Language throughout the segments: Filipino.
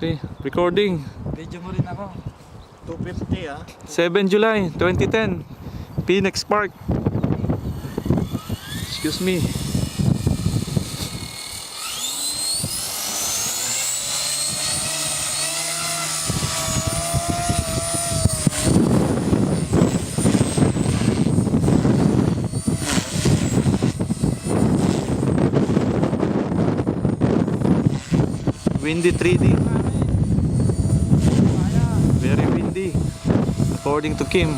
Okay, recording. Video mo rin ako. 250 ah. 7 July 2010, Phoenix Park. Excuse me. Windy 3D. Very windy, according to Kim.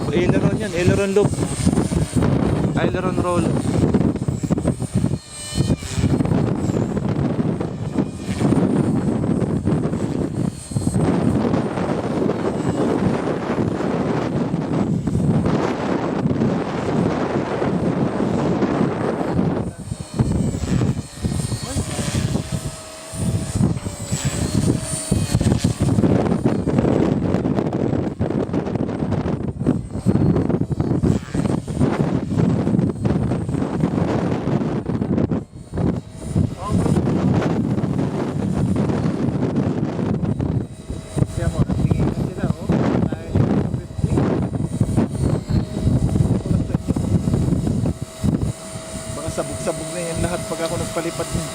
Aileron yan, aileron loop, aileron roll. Sabog-sabog na yan lahat pag ako nagpalipat niya.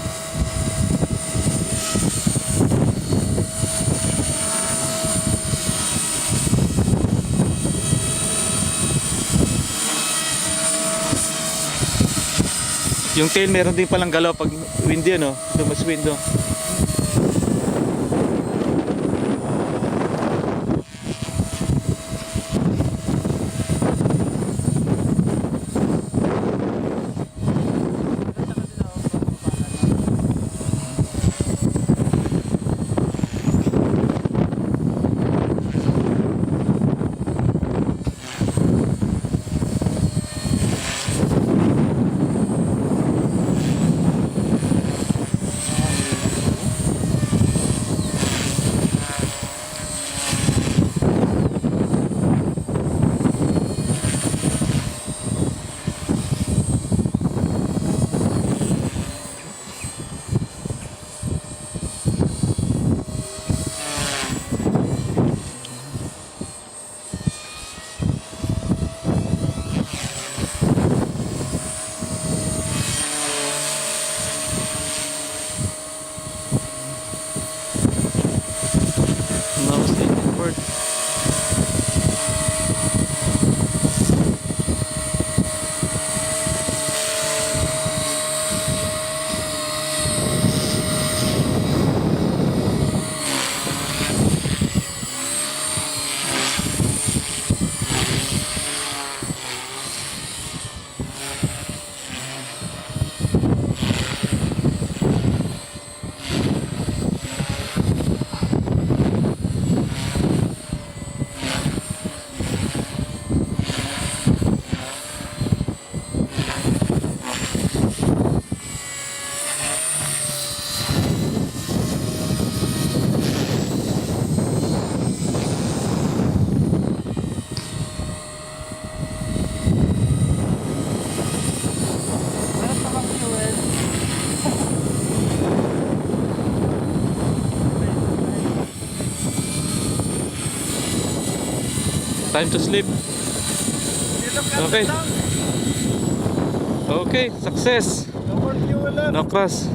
Yung tail meron din palang galaw pag windy, ano? Mas window. Time to sleep. Okay. Okay, success. No more fuel left. No crash.